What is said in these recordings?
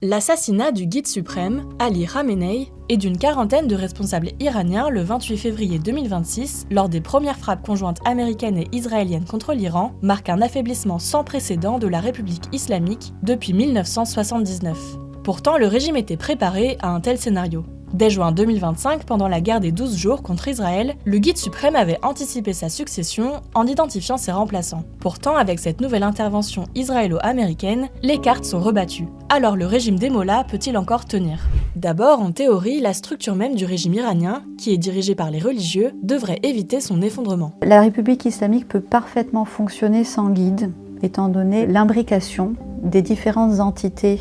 L'assassinat du guide suprême, Ali Khamenei, et d'une quarantaine de responsables iraniens le 28 février 2026, lors des premières frappes conjointes américaines et israéliennes contre l'Iran, marque un affaiblissement sans précédent de la République islamique depuis 1979. Pourtant, le régime était préparé à un tel scénario. Dès juin 2025, pendant la guerre des 12 jours contre Israël, le guide suprême avait anticipé sa succession en identifiant ses remplaçants. Pourtant, avec cette nouvelle intervention israélo-américaine, les cartes sont rebattues. Alors le régime des mollahs peut-il encore tenir ? D'abord, en théorie, la structure même du régime iranien, qui est dirigée par les religieux, devrait éviter son effondrement. La République islamique peut parfaitement fonctionner sans guide, étant donné l'imbrication des différentes entités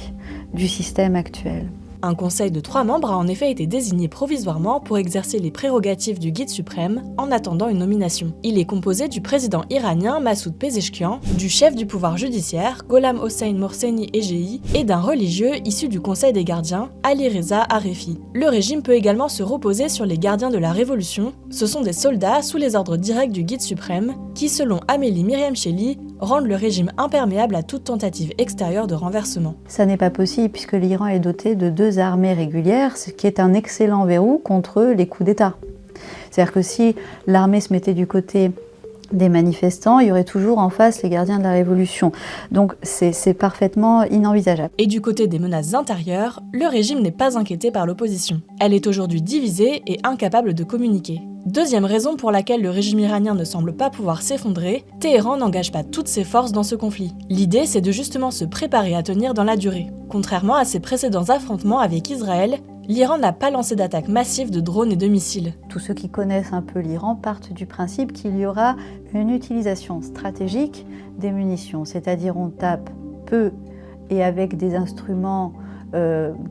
du système actuel. Un conseil de 3 membres a en effet été désigné provisoirement pour exercer les prérogatives du guide suprême en attendant une nomination. Il est composé du président iranien Massoud Pezeshkian, du chef du pouvoir judiciaire Gholam Hossein Mohseni Ejei et d'un religieux issu du conseil des gardiens Ali Reza Arefi. Le régime peut également se reposer sur les gardiens de la révolution. Ce sont des soldats sous les ordres directs du guide suprême qui, selon Amélie Myriam Cheli, rendent le régime imperméable à toute tentative extérieure de renversement. Ça n'est pas possible puisque l'Iran est doté de 2 armées régulières, ce qui est un excellent verrou contre les coups d'État. C'est-à-dire que si l'armée se mettait du côté des manifestants, il y aurait toujours en face les gardiens de la révolution. Donc c'est parfaitement inenvisageable. Et du côté des menaces intérieures, le régime n'est pas inquiété par l'opposition. Elle est aujourd'hui divisée et incapable de communiquer. Deuxième raison pour laquelle le régime iranien ne semble pas pouvoir s'effondrer, Téhéran n'engage pas toutes ses forces dans ce conflit. L'idée, c'est de justement se préparer à tenir dans la durée. Contrairement à ses précédents affrontements avec Israël, l'Iran n'a pas lancé d'attaques massives de drones et de missiles. Tous ceux qui connaissent un peu l'Iran partent du principe qu'il y aura une utilisation stratégique des munitions, c'est-à-dire on tape peu et avec des instruments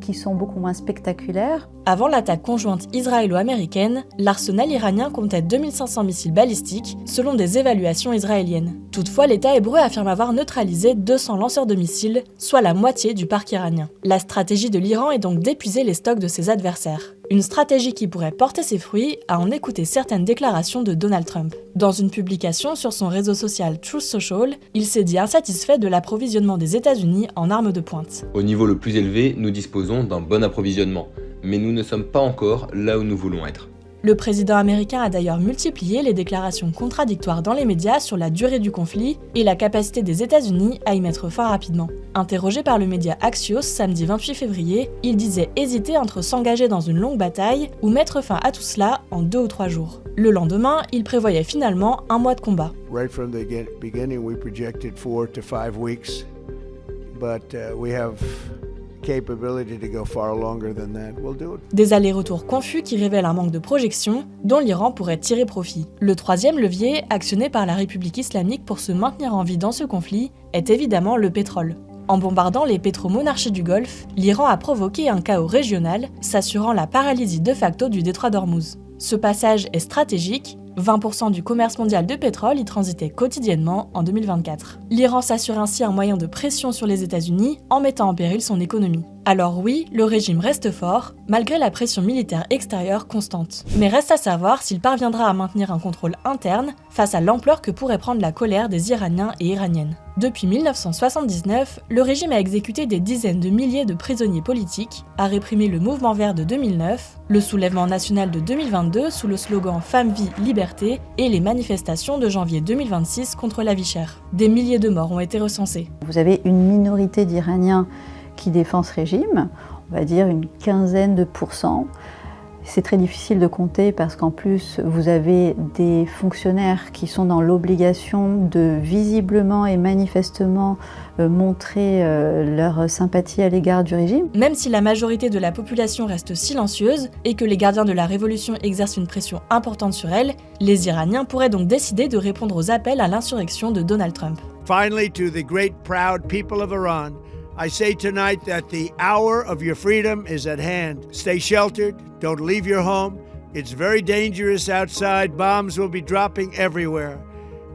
qui sont beaucoup moins spectaculaires. Avant l'attaque conjointe israélo-américaine, l'arsenal iranien comptait 2500 missiles balistiques, selon des évaluations israéliennes. Toutefois, l'État hébreu affirme avoir neutralisé 200 lanceurs de missiles, soit la moitié du parc iranien. La stratégie de l'Iran est donc d'épuiser les stocks de ses adversaires. Une stratégie qui pourrait porter ses fruits à en écouter certaines déclarations de Donald Trump. Dans une publication sur son réseau social Truth Social, il s'est dit insatisfait de l'approvisionnement des États-Unis en armes de pointe. Au niveau le plus élevé, nous disposons d'un bon approvisionnement, mais nous ne sommes pas encore là où nous voulons être. Le président américain a d'ailleurs multiplié les déclarations contradictoires dans les médias sur la durée du conflit et la capacité des États-Unis à y mettre fin rapidement. Interrogé par le média Axios samedi 28 février, il disait hésiter entre s'engager dans une longue bataille ou mettre fin à tout cela en 2 ou 3 jours. Le lendemain, il prévoyait finalement 1 mois de combat. Right from the beginning, we projected 4 to 5 weeks, but we have capability to go far longer than that. We'll do it. Des allers-retours confus qui révèlent un manque de projection dont l'Iran pourrait tirer profit. Le troisième levier, actionné par la République islamique pour se maintenir en vie dans ce conflit, est évidemment le pétrole. En bombardant les pétromonarchies du Golfe, l'Iran a provoqué un chaos régional, s'assurant la paralysie de facto du détroit d'Ormuz. Ce passage est stratégique, 20% du commerce mondial de pétrole y transitait quotidiennement en 2024. L'Iran s'assure ainsi un moyen de pression sur les États-Unis en mettant en péril son économie. Alors oui, le régime reste fort, malgré la pression militaire extérieure constante. Mais reste à savoir s'il parviendra à maintenir un contrôle interne face à l'ampleur que pourrait prendre la colère des Iraniens et Iraniennes. Depuis 1979, le régime a exécuté des dizaines de milliers de prisonniers politiques, a réprimé le mouvement vert de 2009, le soulèvement national de 2022 sous le slogan « Femme, vie, liberté » et les manifestations de janvier 2026 contre la vie chère. Des milliers de morts ont été recensés. Vous avez une minorité d'Iraniens qui défend ce régime, on va dire une quinzaine de pourcents. C'est très difficile de compter parce qu'en plus, vous avez des fonctionnaires qui sont dans l'obligation de visiblement et manifestement montrer leur sympathie à l'égard du régime. Même si la majorité de la population reste silencieuse et que les gardiens de la révolution exercent une pression importante sur elle, les Iraniens pourraient donc décider de répondre aux appels à l'insurrection de Donald Trump. Finally, to the great proud people of Iran, I say tonight that the hour of your freedom is at hand. Stay sheltered, don't leave your home. It's very dangerous outside. Bombs will be dropping everywhere.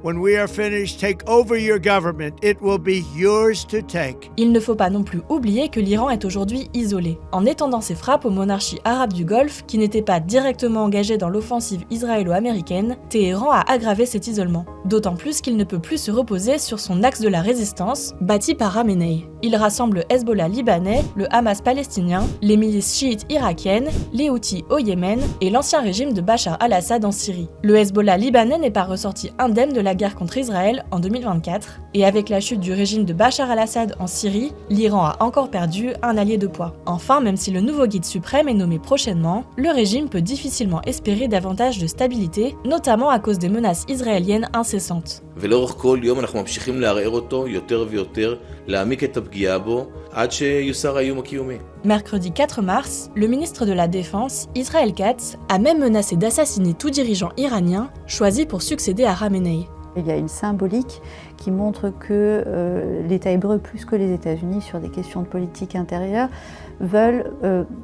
When we are finished, take over your government. It will be yours to take. Il ne faut pas non plus oublier que l'Iran est aujourd'hui isolé. En étendant ses frappes aux monarchies arabes du Golfe, qui n'étaient pas directement engagées dans l'offensive israélo-américaine, Téhéran a aggravé cet isolement. D'autant plus qu'il ne peut plus se reposer sur son axe de la résistance, bâti par Khamenei. Il rassemble le Hezbollah libanais, le Hamas palestinien, les milices chiites irakiennes, les Houthis au Yémen et l'ancien régime de Bachar al-Assad en Syrie. Le Hezbollah libanais n'est pas ressorti indemne de la guerre contre Israël en 2024, et avec la chute du régime de Bachar al-Assad en Syrie, l'Iran a encore perdu un allié de poids. Enfin, même si le nouveau guide suprême est nommé prochainement, le régime peut difficilement espérer davantage de stabilité, notamment à cause des menaces israéliennes incessantes. ולאורך כל יום אנחנו ממשיכים לערער אותו יותר ויותר, להעמיק את הפגיעה בו, עד שיוסר האיום הקיומי. Mercredi 4 mars, le ministre de la Défense, Israël Katz, a même menacé d'assassiner tout dirigeant iranien choisi pour succéder à Khamenei. Il y a une symbolique qui montre que l'État hébreu, plus que les États-Unis, sur des questions de politique intérieure, veulent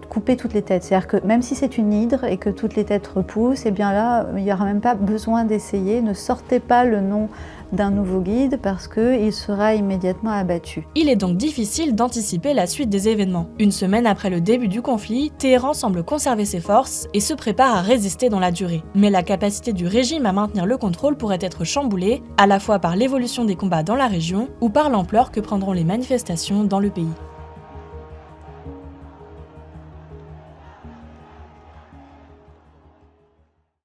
couper toutes les têtes. C'est-à-dire que même si c'est une hydre et que toutes les têtes repoussent, eh bien là, il n'y aura même pas besoin d'essayer. Ne sortez pas le nom d'un nouveau guide parce qu'il sera immédiatement abattu. Il est donc difficile d'anticiper la suite des événements. Une semaine après le début du conflit, Téhéran semble conserver ses forces et se prépare à résister dans la durée. Mais la capacité du régime à maintenir le contrôle pourrait être chamboulée, à la fois par l'évolution des combats dans la région ou par l'ampleur que prendront les manifestations dans le pays.